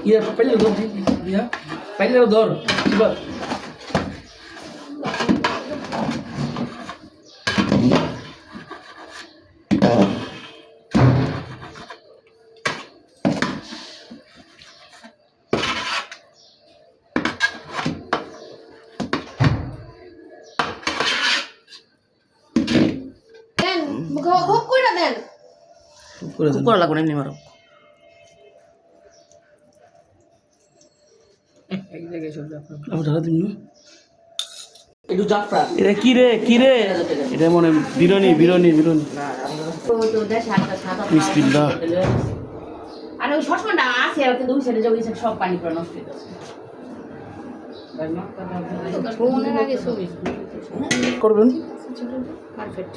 Iya, pele dor, iya. Pele dor. Coba. দেন খুব করে দেন খুব করে লাগবে না এমনি মারো এক জায়গায় চলে যাও আমি ঢালা দিন না একটু জাফরা এটা কি রে এটা মনে বিরনি বিসমিল্লাহ আর ওই সসমানটা আছে আর কিন্তু ওই সাইডে যে ওই সাইড সব পানি পুরো নষ্ট হয়ে গেছে ভ্রমণের আগে ছবি করবেন পারফেক্ট